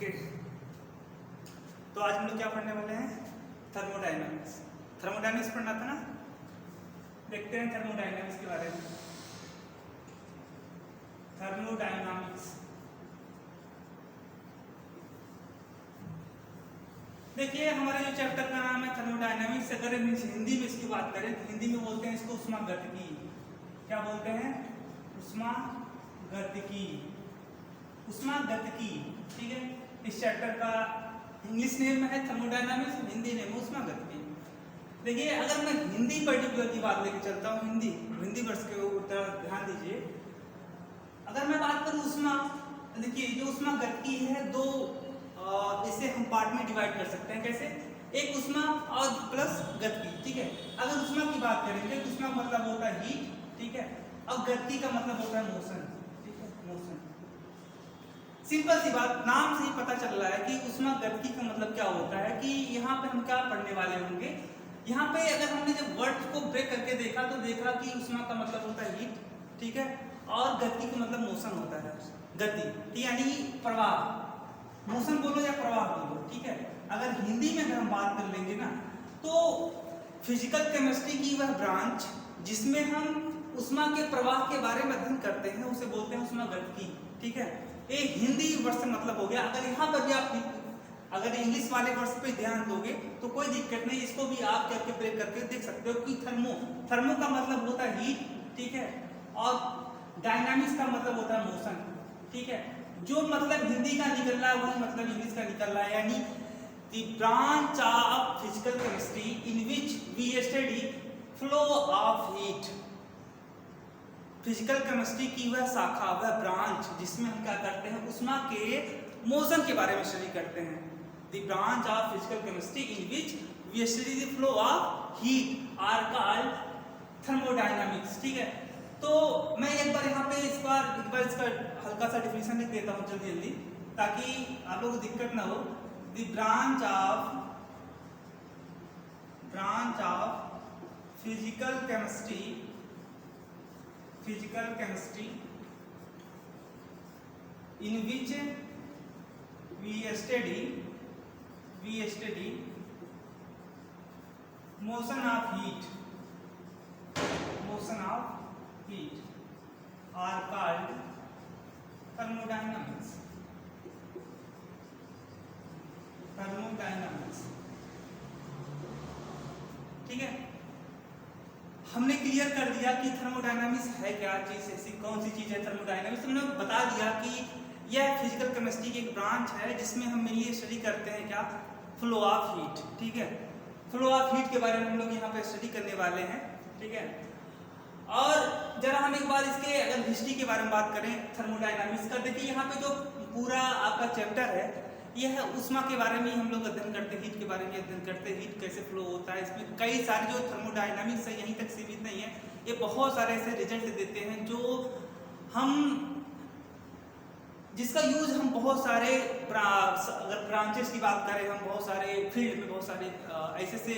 Okay, तो आज हम लोग क्या पढ़ने वाले हैं? थर्मोडायनामिक्स। थर्मोडायनामिक्स पढ़ना था ना, देखते हैं थर्मोडायनामिक्स के बारे में। थर्मोडायनामिक्स देखिए, हमारे जो चैप्टर का नाम है थर्मोडायनामिक्स। अगर हिंदी में इसकी बात करें तो हिंदी में बोलते हैं इसको ऊष्मागतिकी। क्या बोलते हैं? ऊष्मागतिकी। ऊष्मागतिकी, ठीक है। इस चैप्टर का इंग्लिश नेम है थर्मोडायनामिक्स, हिंदी नेम है ऊष्मागतिकी। देखिए, अगर मैं हिंदी पर्टिकुलर की बात लेके चलता हूँ, हिंदी वर्ष के ऊपर ध्यान दीजिए। अगर मैं बात करूँ ऊष्मा, देखिए जो ऊष्मागतिकी है दो इसे हम पार्ट में डिवाइड कर सकते हैं। कैसे? एक ऊष्मा और प्लस गतिकी, ठीक है। अगर ऊष्मा की बात करेंगे तो ऊष्मा का मतलब होता है हीट, ठीक है, और गतिकी का मतलब होता है मोशन, ठीक है, मोशन। सिंपल सी बात, नाम से ही पता चल रहा है कि ऊष्मागतिकी का मतलब क्या होता है। कि यहाँ पे हम क्या पढ़ने वाले होंगे। यहाँ पे अगर हमने जब वर्ड को ब्रेक करके देखा तो देखा कि ऊष्मा का मतलब होता है हीट, ठीक है, और गति का मतलब मोशन होता है, गति, यानी प्रवाह। मोशन बोलो या प्रवाह बोलो, ठीक है। अगर हिंदी में अगर हम बात कर लेंगे ना, तो फिजिकल केमिस्ट्री की वह ब्रांच जिसमें हम ऊष्मा के प्रवाह के बारे में अध्ययन करते हैं उसे बोलते हैं ऊष्मागतिकी, ठीक है। ये हिंदी वर्ड से मतलब हो गया। अगर यहाँ पर भी आप अगर इंग्लिश वाले वर्ड पे ध्यान दोगे तो कोई दिक्कत नहीं, इसको भी आप करके ब्रेक करके देख सकते हो कि थर्मो का मतलब होता है हीट, ठीक है, और डायनामिक्स का मतलब होता है मोशन, ठीक है। जो मतलब हिंदी का निकल रहा है वही मतलब इंग्लिश का निकल रहा है, यानी the branch of physical chemistry in which we study flow of heat. Physical chemistry की वह शाखा, वह ब्रांच जिसमें हम क्या करते हैं, ऊष्मा के मोशन के बारे में स्टडी करते हैं। The branch of physical chemistry in which we study the flow of heat are called thermodynamics, ठीक है। तो मैं एक बार यहाँ पे इस बार इसका हल्का सा डिफिनेशन लिख देता हूँ जल्दी ताकि आप लोगों को दिक्कत ना हो। The branch of physical chemistry in which we study motion of heat are called thermodynamics। ठीक है, हमने क्लियर कर दिया कि थर्मोडायनामिक्स है क्या चीज, ऐसी कौन सी चीज है थर्मोडायनामिक्स। हमने बता दिया कि यह फिजिकल केमिस्ट्री की एक ब्रांच है जिसमें हम मेनली स्टडी करते हैं क्या, फ्लो ऑफ हीट, ठीक है। फ्लो ऑफ हीट के बारे में हम लोग यहाँ पे स्टडी करने वाले हैं, ठीक है। और जरा हम एक बार इसके अगर हिस्ट्री के बारे में बात करें थर्मोडायनामिक्स का, देखिए यहाँ पे जो पूरा आपका चैप्टर है यह ऊष्मा के बारे में हम लोग अध्ययन करते हैं, हीट के बारे में अध्ययन करते हैं, हीट कैसे फ्लो होता है। इसमें कई सारे जो थर्मोडायनामिक्स है यहीं तक सीमित नहीं है, ये बहुत सारे ऐसे रिजल्ट देते हैं जो हम जिसका यूज हम बहुत सारे अगर ब्रांचेस की बात करें, हम बहुत सारे फील्ड में बहुत सारे ऐसे से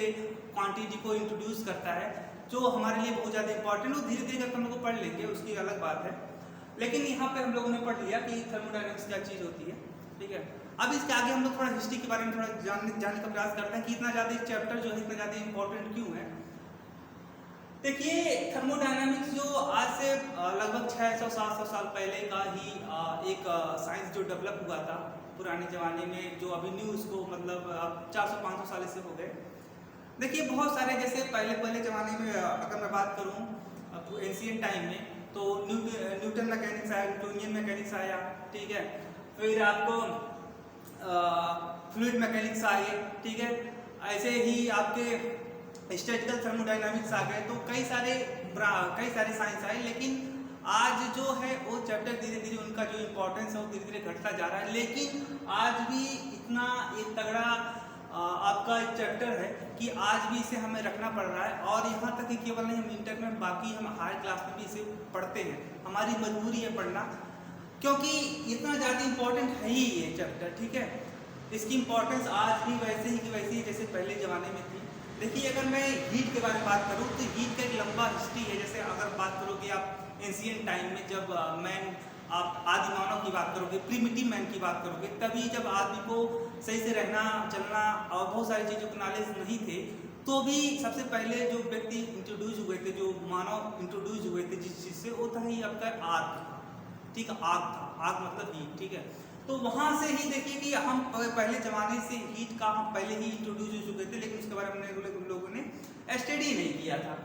क्वांटिटी को इंट्रोड्यूस करता है जो हमारे लिए बहुत ज़्यादा इंपॉर्टेंट हो। धीरे धीरे करके हम लोग पढ़ लेंगे, उसकी अलग बात है, लेकिन यहाँ पे हम लोगों ने पढ़ लिया कि थर्मोडायनामिक्स क्या चीज़ होती है, ठीक है। अब इसके आगे हम लोग थोड़ा हिस्ट्री के बारे में थोड़ा जानने का प्रयास करते हैं कि इतना ज़्यादा इस चैप्टर जो है इतना ज़्यादा इंपॉर्टेंट क्यों है। देखिए, थर्मोडायनामिक्स जो आज से लगभग 600-700 साल पहले का ही एक साइंस जो डेवलप हुआ था पुराने ज़माने में, जो अभी न्यू उसको मतलब 400-500 साल से हो गए। देखिए, बहुत सारे जैसे पहले ज़माने में अगर मैं बात करूँ एंशिएंट टाइम में, तो न्यूटन मैकेनिक्स आया, न्यूटोनियन मैकेनिक्स आया, ठीक है। फिर आपको फ्लूइड मैकेनिक्स आए, ठीक है। ऐसे ही आपके स्टैटिकल थर्मोडायनामिक्स आ गए, तो कई सारे साइंस आए। लेकिन आज जो है वो चैप्टर धीरे धीरे उनका जो इम्पोर्टेंस है वो धीरे धीरे घटता जा रहा है। लेकिन आज भी इतना एक तगड़ा आपका चैप्टर है कि आज भी इसे हमें रखना पड़ रहा है। और यहाँ तक कि केवल नहीं, हम इंटर में बाकी हम हायर क्लास में भी इसे पढ़ते हैं, हमारी मजबूरी है पढ़ना, क्योंकि इतना ज़्यादा इम्पोर्टेंट है ही ये चैप्टर, ठीक है। इसकी इम्पोर्टेंस आज भी वैसे ही जैसे पहले ज़माने में थी। देखिए, अगर मैं हीट के बारे में बात करूँ तो हीट का एक लंबा हिस्ट्री है। जैसे अगर बात करोगे आप एंशिएंट टाइम में, जब मैन आप आदि मानव की बात करोगे, प्रिमिटिव मैन की बात करोगे, तभी जब आदमी को सही से रहना चलना और बहुत सारी चीज़ों के नॉलेज नहीं थे, तो भी सबसे पहले जो व्यक्ति इंट्रोड्यूस हुए थे, जो मानव इंट्रोड्यूस हुए थे जिस चीज़ से, वो था ही आपका आग, ठीक है, आग था, आग मतलब हीट, ठीक है। तो वहाँ से ही देखिए कि हम पहले ज़माने से हीट का हम पहले ही इंट्रोड्यूस हो चुके थे, लेकिन उसके बारे में लोगों ने स्टडी नहीं किया था।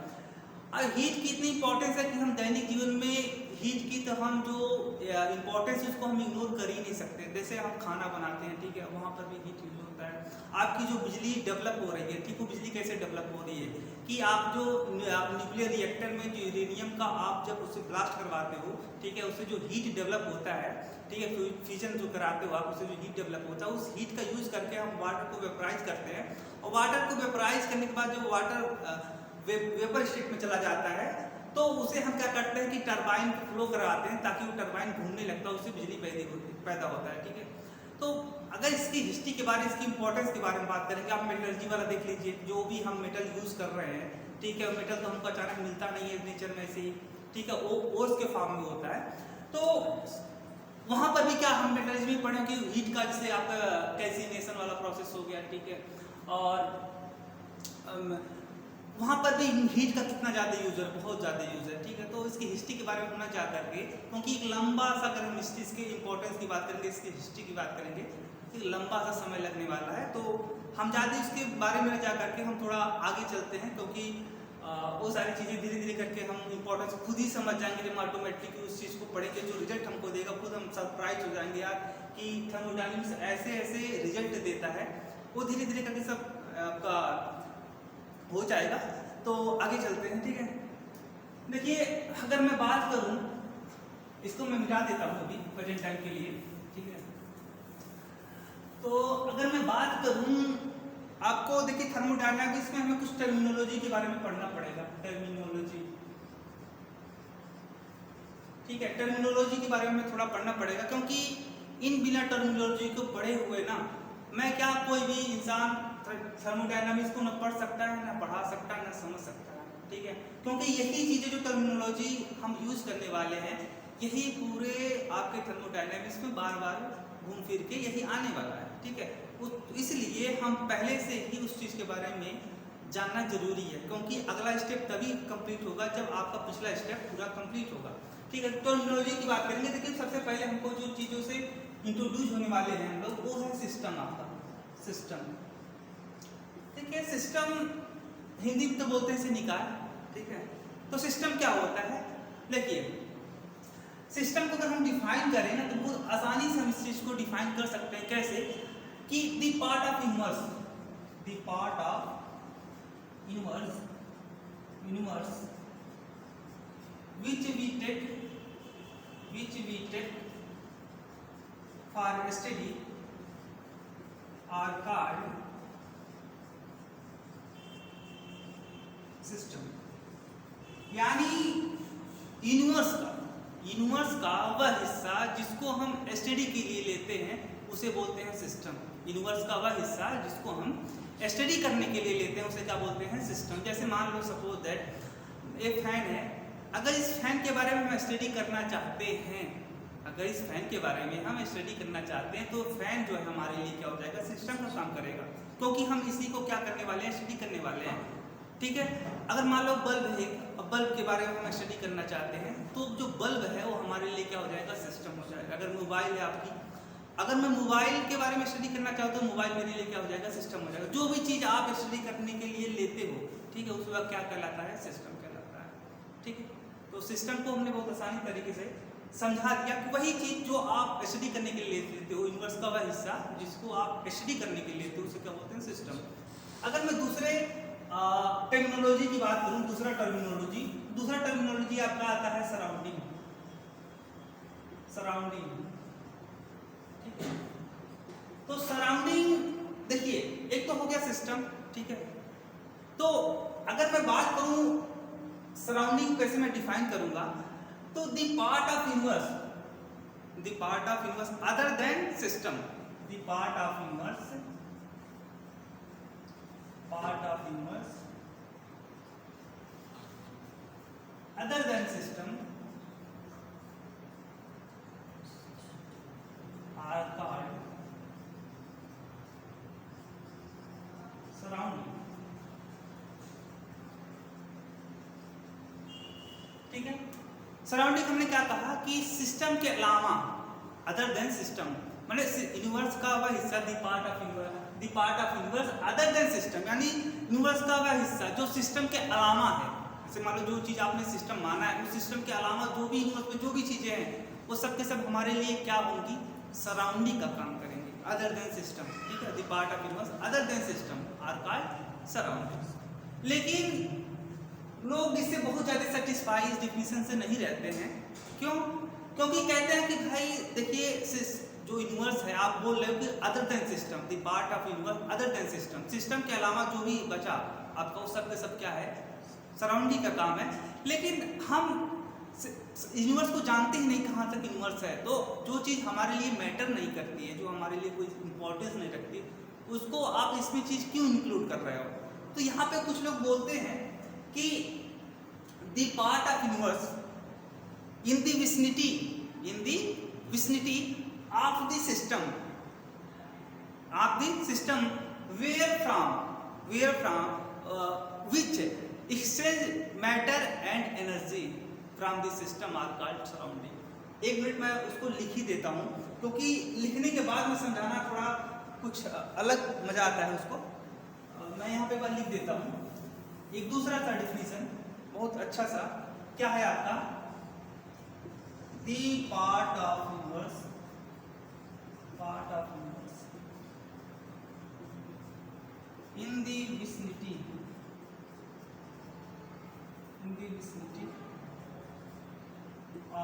और हीट की इतनी इंपॉर्टेंस है कि हम दैनिक जीवन में हीट की तो हम जो इम्पोर्टेंस उसको हम इग्नोर कर ही नहीं सकते। जैसे हम खाना बनाते हैं, ठीक है, वहाँ पर भी हीट यूज होता है। आपकी जो बिजली डेवलप हो रही है, ठीक, वो बिजली कैसे डेवलप हो रही है कि आप जो न्यूक्लियर रिएक्टर में जो यूरेनियम का आप जब उसे ब्लास्ट करवाते हो, ठीक है, उससे जो हीट डेवलप होता है, ठीक है, फ्यूजन जो कराते हो आप, उससे जो हीट डेवलप होता है, उस हीट का यूज करके हम वाटर को वेपराइज करते हैं, और वाटर को वेपराइज करने के बाद जो वाटर वेपर स्टेट में चला जाता है, तो उसे हम क्या करते हैं कि टरबाइन फ्लो करवाते हैं, ताकि वो टरबाइन घूमने लगता है, उससे बिजली पैदा होता है, ठीक है। तो अगर इसकी हिस्ट्री के बारे में, इसकी इंपॉर्टेंस के बारे में बात करेंगे, आप मेटलर्जी वाला देख लीजिए, जो भी हम मेटल यूज कर रहे हैं, ठीक है, मेटल तो हमको अचानक मिलता नहीं है नेचर में से ही, ठीक है, वो ओर्स के फॉर्म में होता है। तो वहां पर भी क्या हम मेटलर्जी में पढ़े कि हीट का, जैसे आपका कैल्सिनेशन वाला प्रोसेस हो गया, ठीक है, और वहाँ पर भी हीट का कितना ज़्यादा यूज है, बहुत ज़्यादा यूज है, ठीक है। तो इसकी हिस्ट्री के बारे में होना चाह करके, क्योंकि एक लंबा सा, अगर हम हिस्ट्री, इसके इंपॉर्टेंस की बात करेंगे, इसकी हिस्ट्री की बात करेंगे, एक लंबा सा समय लगने वाला है, तो हम ज़्यादा इसके बारे में जा करके हम थोड़ा आगे चलते हैं, क्योंकि वो सारी चीज़ें धीरे धीरे करके हम इंपॉर्टेंस खुद ही समझ जाएंगे जब ऑटोमेटिकली उस चीज़ को पढ़ेंगे, जो रिजल्ट हमको देगा, खुद हम सरप्राइज हो जाएंगे यार कि थर्मोडायनामिक्स ऐसे ऐसे रिजल्ट देता है, वो धीरे धीरे करके सब आपका हो जाएगा। तो आगे चलते हैं, ठीक है। देखिए, अगर मैं बात करूं, इसको मैं मिटा देता हूं अभी प्रेजेंट टाइम के लिए, ठीक है। तो अगर मैं बात करूं, आपको देखिए थर्मोडायनामिक्स में हमें कुछ टर्मिनोलॉजी के बारे में पढ़ना पड़ेगा, टर्मिनोलॉजी, ठीक है, टर्मिनोलॉजी के बारे में थोड़ा पढ़ना पड़ेगा, क्योंकि इन बिना टर्मिनोलॉजी को पढ़े हुए ना, मैं क्या, कोई भी इंसान थर्मोडायनामिक्स को न पढ़ सकता है, ना पढ़ा सकता है, ना समझ सकता है, ठीक है, क्योंकि यही चीज़ें जो टर्मिनोलॉजी हम यूज करने वाले हैं, यही पूरे आपके थर्मोडायनामिक्स में बार बार घूम फिर के यही आने वाला है, ठीक है। इसलिए हम पहले से ही उस चीज़ के बारे में जानना जरूरी है, क्योंकि अगला स्टेप तभी कंप्लीट होगा जब आपका पिछला स्टेप पूरा कंप्लीट होगा, ठीक है। टर्मिनोलॉजी की बात करेंगे, देखिए सबसे पहले हमको जो चीज़ों से इंट्रोड्यूस होने वाले हैं हम लोग, वो है सिस्टम। आपका सिस्टम, ठीक है, सिस्टम हिंदी में तो बोलते हैं इसे निकाय, ठीक है। तो सिस्टम क्या होता है, देखिए सिस्टम को अगर हम डिफाइन करें ना, तो बहुत आसानी से हम इस चीज को डिफाइन कर सकते हैं, कैसे कि the part of universe, the part of universe which we take for study are called system. यानी यूनिवर्स का वह हिस्सा जिसको हम स्टडी के लिए लेते हैं, उसे बोलते हैं सिस्टम। यूनिवर्स का वह हिस्सा जिसको हम स्टडी करने के लिए लेते हैं, उसे क्या बोलते हैं, सिस्टम। जैसे मान लो सपोज दैट एक फैन है, अगर इस फैन के बारे में हम स्टडी करना चाहते हैं, अगर इस फैन के बारे में हम स्टडी करना चाहते हैं, तो फैन जो है हमारे लिए क्या हो जाएगा, सिस्टम का काम करेगा, क्योंकि हम इसी को क्या करने वाले हैं, स्टडी करने वाले हैं, ठीक है। अगर मान लो बल्ब है, बल्ब के बारे में हम स्टडी करना चाहते हैं, तो जो बल्ब है वो हमारे लिए क्या हो जाएगा, सिस्टम हो जाएगा। अगर मोबाइल है आपकी, अगर मैं मोबाइल के बारे में स्टडी करना चाहता हूँ, मोबाइल मेरे लिए क्या हो जाएगा, सिस्टम हो जाएगा। जो भी चीज़ आप स्टडी करने के लिए लेते हो, ठीक है, उस वक्त क्या कहलाता है, सिस्टम कहलाता है, ठीक है। तो सिस्टम को हमने बहुत आसानी तरीके से समझा दिया कि वही चीज़ जो आप स्टडी करने के लिए लेते हो, यूनिवर्स का वह हिस्सा जिसको आप स्टडी करने के लिए लेते हो, उसे क्या बोलते हैं, सिस्टम। अगर मैं दूसरे टेक्नोलॉजी की बात करूं, दूसरा टर्मिनोलॉजी आपका आता है सराउंडिंग, ठीक है। तो सराउंडिंग, देखिए एक तो हो गया सिस्टम, ठीक है। तो अगर मैं बात करूं सराउंडिंग कैसे मैं डिफाइन करूंगा, तो the part of universe other than system, the part of universe other than system surrounding हमने क्या कहा कि सिस्टम के अलावा, अदर देन सिस्टम, माने यूनिवर्स का वह हिस्सा, the part of universe other than system, यानी यूनिवर्स का वह हिस्सा जो सिस्टम के अलावा है। जैसे मान लो जो चीज आपने सिस्टम माना है, उस सिस्टम के अलावा जो भी यूनिवर्स में जो भी चीजें हैं वो सब के सब हमारे लिए क्या होंगी, सराउंडिंग का काम करेंगे, अदर देन सिस्टम। ठीक है, the part of universe other than system are called surroundings. लेकिन लोग इससे बहुत ज़्यादा सेटिस्फाई इस डिफिनेशन से नहीं रहते हैं। क्यों? क्योंकि कहते हैं कि भाई देखिए जो यूनिवर्स है, आप बोल रहे हो कि other than system, the part of universe other than system, system के अलावा जो भी बचा आपका वो सब के सब क्या है, सराउंडिंग का काम है। लेकिन हम यूनिवर्स को जानते ही नहीं कहाँ तक यूनिवर्स है, तो जो चीज़ हमारे लिए मैटर नहीं करती है, जो हमारे लिए कोई इंपॉर्टेंस नहीं रखती, उसको आप इसमें चीज़ क्यों इंक्लूड कर रहे हो? तो यहाँ पे कुछ लोग बोलते हैं कि the part of universe in the vicinity of the system where from which exchange matter and energy from the system are called surrounding। एक मिनट मैं उसको लिख ही देता हूँ, क्योंकि लिखने के बाद में समझाना थोड़ा कुछ अलग मजा आता है उसको। मैं यहाँ पे लिख देता हूँ एक दूसरा सा डिफिनीशन, बहुत अच्छा सा, क्या है आपका, the part of universe in the vicinity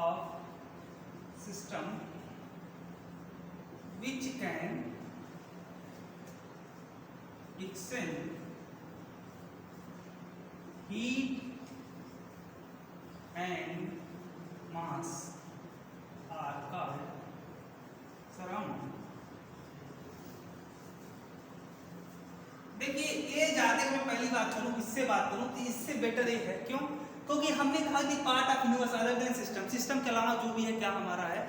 of system which can exchange heat and mass are called surrounding। देखिए ये जाते मैं पहली बात करूं, इससे बात करूं तो इससे बेटर ये है। क्यों? क्योंकि हमने कहा कि part of universe other than system, system के अलावा जो भी है क्या हमारा है,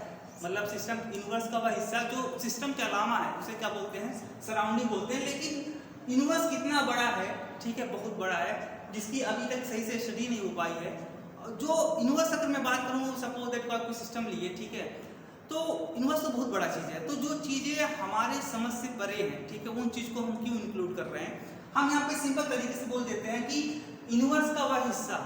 मतलब सिस्टम यूनिवर्स का वह हिस्सा जो सिस्टम के अलावा है उसे क्या बोलते हैं, सराउंडिंग बोलते हैं। लेकिन यूनिवर्स कितना बड़ा है, ठीक है, बहुत बड़ा है, जिसकी अभी तक सही से स्टडी नहीं हो पाई है। जो यूनिवर्स अगर मैं बात करूँ, सपोज दैट कोई सिस्टम लिए, ठीक है, तो यूनिवर्स तो बहुत बड़ा चीज़ है, तो जो चीज़ें हमारे समझ से परे हैं, ठीक है, उन चीज़ को हम क्यों इंक्लूड कर रहे हैं? हम यहाँ पे सिंपल तरीके से बोल देते हैं कि यूनिवर्स का वह हिस्सा,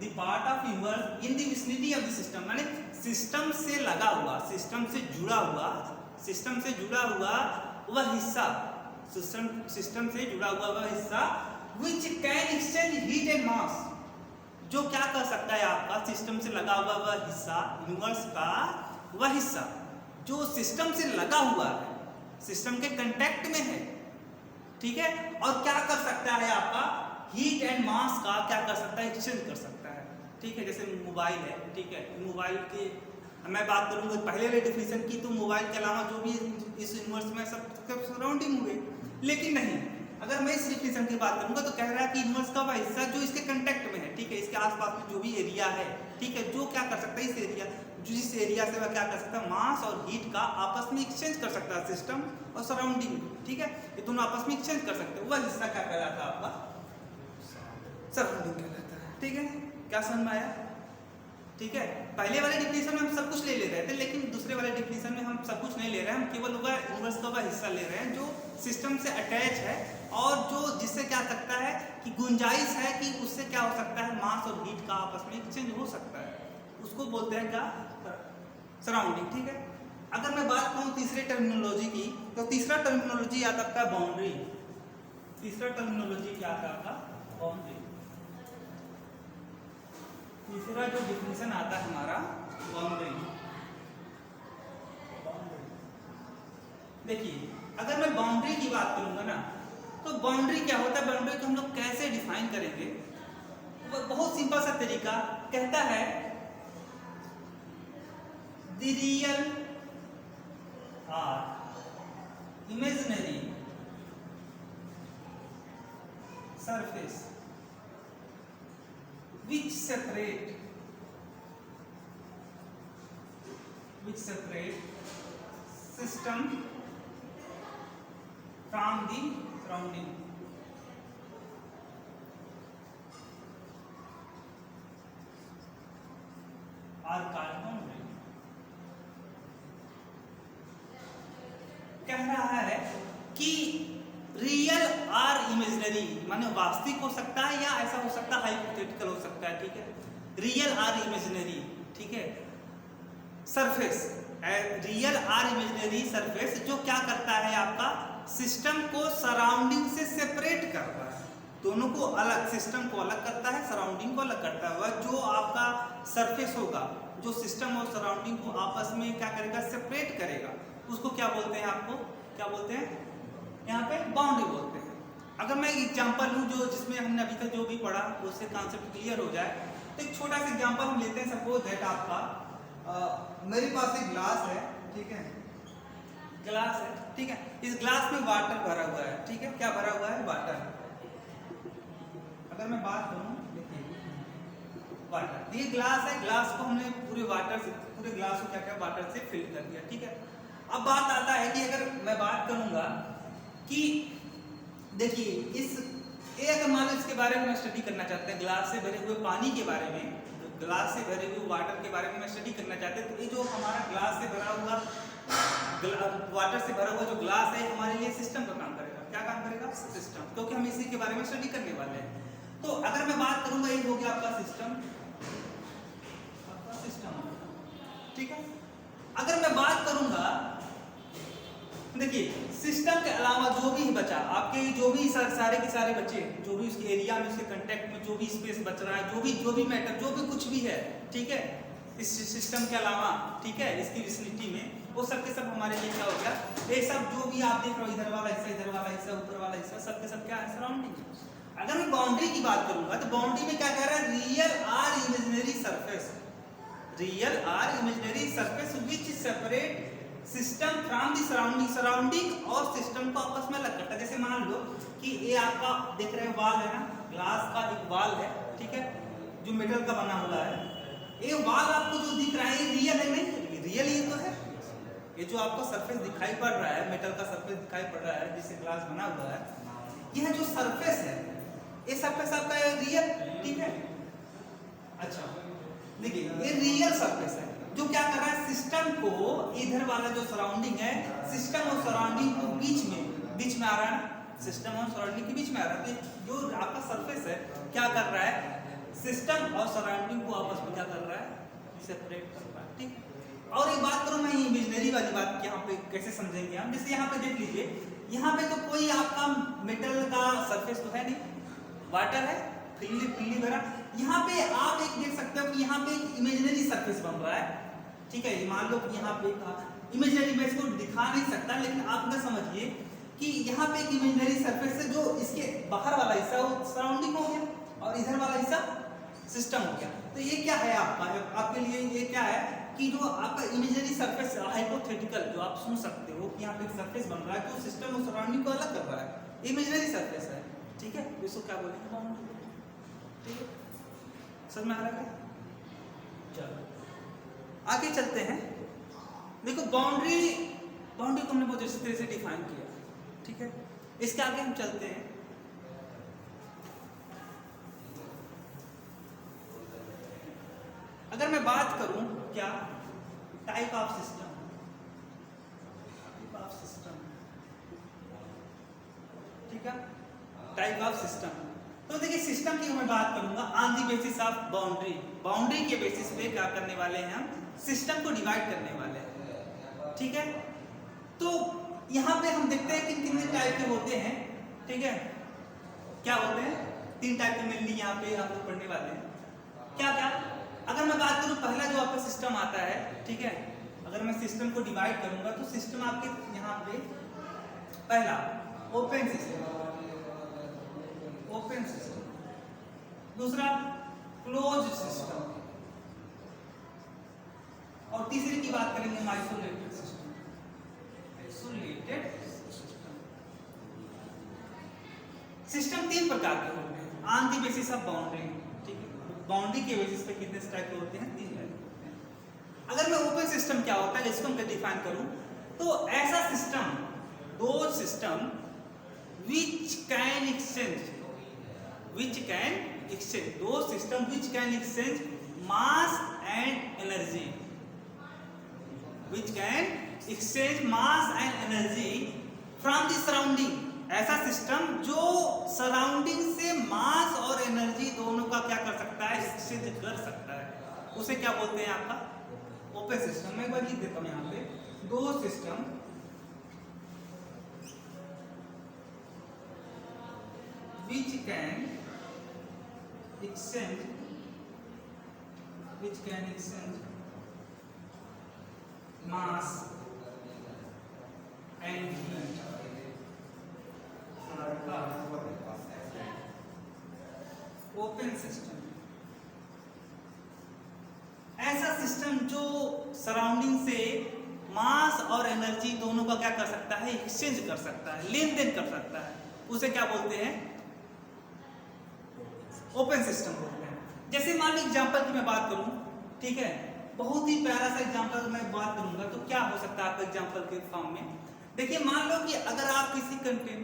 the part of universe in the vicinity of the system, माने सिस्टम से लगा हुआ, सिस्टम से जुड़ा हुआ वह हिस्सा, सिस्टम से जुड़ा हुआ वह हिस्सा, which can exchange heat and mass, जो क्या कर सकता है आपका सिस्टम से लगा हुआ वह हिस्सा, यूनिवर्स का वह हिस्सा जो सिस्टम से लगा हुआ है, सिस्टम के कांटेक्ट में है, ठीक है, और क्या कर सकता है आपका हीट एंड मास का क्या कर सकता है, एक्सचेंज कर सकता है। ठीक है, जैसे मोबाइल है, ठीक है, मोबाइल के मैं बात करूंगा पहले वाले डिफिनेशन की, तो मोबाइल के अलावा जो भी इस यूनिवर्स में सब सराउंडिंग हुए। लेकिन नहीं, अगर मैं इस डिफिनेशन की बात करूंगा तो कह रहा है कि यूनिवर्स का वह हिस्सा जो इसके कांटेक्ट में है, ठीक है, इसके आसपास में जो भी एरिया है, ठीक है, जो क्या कर सकता है, इस एरिया, जिस एरिया से वह क्या कर सकता है, मास और हीट का आपस में एक्सचेंज कर सकता है, सिस्टम और सराउंडिंग, ठीक है, ये दोनों आपस में एक्सचेंज कर सकते हैं, वह हिस्सा क्या कहलाता है आपका, सराउंडिंग कहलाता है। ठीक है, क्या समझ में आया? ठीक है, पहले वाले डिफिनेशन में हम सब कुछ ले रहे थे, लेकिन दूसरे वाले डिफिनेशन में हम सब कुछ नहीं ले रहे हैं, हम केवल यूनिवर्स का वह हिस्सा ले रहे हैं जो सिस्टम से अटैच है और जो जिससे क्या सकता है कि गुंजाइश है कि उससे क्या हो सकता है, मास और हीट का आपस में एक्सचेंज हो सकता है, उसको बोलते हैं क्या, सराउंडिंग। ठीक है, अगर मैं बात करूं तीसरे टर्मिनोलॉजी की, तो तीसरा टर्मिनोलॉजी आता है बाउंड्री। तीसरा टर्मिनोलॉजी क्या आता है, बाउंड्री। तीसरा जो डिफिनेशन आता है हमारा, बाउंड्री। देखिए, अगर मैं बाउंड्री की बात करूंगा ना, तो बाउंड्री क्या होता है, बाउंड्री को हम लोग कैसे डिफाइन करेंगे, बहुत सिंपल सा तरीका कहता है, the real or imaginary surface which separate system from the surrounding कह रहा है कि रियल और इमेजिनरी, माने वास्तविक हो सकता है या ऐसा हो सकता है हाइपोथेटिकल हो सकता है, ठीक है, रियल और इमेजिनरी, ठीक है, सरफेस, रियल और इमेजिनरी सरफेस जो क्या करता है आपका सिस्टम को सराउंडिंग से सेपरेट करता है, दोनों को अलग, सिस्टम को अलग करता है, सराउंडिंग को अलग करता है। जो आपका सरफेस होगा जो सिस्टम और सराउंडिंग को आपस में क्या करेगा, सेपरेट करेगा, उसको क्या बोलते हैं, आपको क्या बोलते हैं, यहाँ पे बाउंड्री बोलते हैं। अगर मैं एक एग्जांपल लूँ जो जिसमें हमने अभी तक जो भी पढ़ा उससे कॉन्सेप्ट क्लियर हो जाए, तो एक छोटा सा एग्जांपल हम लेते हैं। सपोज दैट आपका मेरे पास एक ग्लास है, ठीक है, ग्लास है, ठीक है, इस ग्लास में वाटर भरा हुआ है, ठीक है, क्या भरा हुआ है, वाटर। अगर मैं बात करूं, देखिए वाटर, ये ग्लास है, ग्लास को हमने पूरे वाटर से, पूरे ग्लास को क्या किया, वाटर से फिल कर दिया, ठीक है। अब बात आता है कि अगर मैं बात करूंगा कि देखिए इस अगर मान लो इसके बारे में मैं स्टडी करना चाहते हैं, ग्लास से भरे हुए पानी के बारे में, ग्लास से भरे हुए वाटर के बारे में मैं स्टडी करना चाहते हैं, तो ये जो हमारा ग्लास से भरा हुआ वाटर से भरा हुआ जो ग्लास है हमारे लिए सिस्टम का काम करेगा। क्या काम करेगा, सिस्टम, क्योंकि हम इसी के बारे में स्टडी करने वाले हैं। तो अगर मैं बात करूंगा, ये हो गया आपका सिस्टम, ठीक है। अगर मैं बात करूंगा, देखिए सिस्टम के अलावा जो भी बचा आपके, जो भी सारे के सारे बचे, जो भी उसके एरिया में, उसके कंटेक्ट में जो भी स्पेस बच रहा है, जो भी मैटर, जो भी कुछ भी है, ठीक है, इस सिस्टम के अलावा, ठीक है, इसकी विसिनिटी में, वो सब के सब हमारे लिए क्या हो गया, ये सब जो भी आप देख रहे हो, इधर वाला हिस्सा, इधर वाला हिस्सा, ऊपर वाला हिस्सा, सब के सब क्या है, सराउंडिंग। अगर मैं बाउंड्री की बात करूंगा तो बाउंड्री में क्या कह रहा है, रियल और इमेजिनरी सरफेस, रियल और imaginary surface which separate system from the surrounding, surrounding और सिस्टम को आपस में अलग करता है। जैसे मान लो कि ये आपका देख रहे हैं वाल है ना, ग्लास का एक वाल है, ठीक है, जो मेटल का बना हुआ है, ये वाल आपको जो दिख रहा है ये रियल है नहीं, रियल ही तो है। ये जो आपको सरफेस दिखाई पड़ रहा है, मेटल का सरफेस दिखाई पड़ रहा है जिससे ग्लास बना हुआ है, यह जो सरफेस है, ये सरफेस आपका रियल, ठीक है। अच्छा देखिए ये रियल सरफेस है जो क्या कर रहा है, सिस्टम को, इधर वाला जो सराउंडिंग है, सिस्टम और सराउंडिंग को बीच में आ रहा है ना, सिस्टम और सराउंडिंग के बीच में आ रहा है। तो जो आपका सरफेस है क्या कर रहा है, सिस्टम और सराउंडिंग को आपस में क्या कर रहा है, सेपरेट कर रहा है, ठीक। और एक बात करूं मैं इमेजिनरी वाली बात, यहाँ पे कैसे समझेंगे हम, जैसे यहाँ पे देख लीजिए, यहाँ पे तो कोई आपका मेटल का सरफेस तो है नहीं, वाटर है, फिल्ली भरा। यहाँ पे आप एक देख सकते हो कि यहाँ पे एक इमेजिनरी सरफेस बन रहा है, ठीक है। मान लो कि यहाँ पे इमेजिनरी, मैं इसको दिखा नहीं सकता, लेकिन आप ना समझिए कि यहाँ पे एक इमेजिनरी सरफेस है, जो इसके बाहर वाला हिस्सा वो सराउंडिंग हो गया और इधर वाला हिस्सा सिस्टम हो गया। तो ये क्या है आपके लिए, ये क्या है कि जो आपका इमेजिनरी सरफेस हाइपोथेटिकल जो आप सुन सकते हो कि यहाँ पे एक सरफेस बन रहा है जो सिस्टम और सराउंडिंग को अलग कर रहा है, इमेजिनरी सरफेस है, ठीक है, इसको क्या बोलेंगे, बाउंड्री, ठीक है। समझ में आ रहा है? चलो आगे चलते हैं। देखो बाउंड्री को हमने बहुत अच्छी तरह से डिफाइन किया, ठीक है। इसके आगे हम चलते हैं। अगर मैं बात करूं क्या, टाइप ऑफ सिस्टम, ठीक है, टाइप ऑफ सिस्टम। तो देखिए सिस्टम की मैं बात करूंगा on the basis of boundary के बेसिस पे क्या करने वाले हैं हम, सिस्टम को डिवाइड करने वाले हैं, ठीक है। तो यहाँ पे हम देखते हैं कि कितने टाइप के होते हैं, ठीक है, क्या होते हैं, 3 टाइप के मेनली यहाँ पे हम लोग पढ़ने वाले हैं। क्या क्या, अगर मैं बात करूँ पहला जो आपका सिस्टम आता है, ठीक है, अगर मैं सिस्टम को डिवाइड करूंगा तो सिस्टम आपके यहाँ पे पहला ओपन सिस्टम, दूसरा क्लोज्ड सिस्टम, और तीसरी की बात करेंगे हम आइसोलेटेड सिस्टम। सिस्टम 3 प्रकार के होते हैं on the basis of boundary, ठीक है, बाउंड्री के बेसिस पे कितने टाइप के होते हैं, 3 टाइप। अगर मैं ओपन सिस्टम क्या होता है इसको मैं डिफाइन करूं तो ऐसा सिस्टम, दो सिस्टम which can exchange, दो system which can exchange mass and energy, which can exchange mass and energy from the surrounding. ऐसा सिस्टम जो सराउंडिंग से मास और एनर्जी दोनों का क्या कर सकता है, एक्सचेंज कर सकता है, उसे क्या बोलते हैं आपका ओपन सिस्टम। मैं एक बार लिख देता हूं यहाँ पे, दो system which can exchange mass and heat open system. ऐसा सिस्टम जो सराउंडिंग से मास और एनर्जी दोनों का क्या कर सकता है, एक्सचेंज कर सकता है, लेन देन कर सकता है, उसे क्या बोलते हैं, ओपन सिस्टम बोलते हैं। जैसे मान लो एग्जांपल की मैं बात करूं, ठीक है, बहुत ही प्यारा सा एग्जांपल मैं बात करूंगा तो क्या हो सकता है आपका एग्जांपल के फॉर्म में। देखिए मान लो कि अगर आप किसी कंटेंट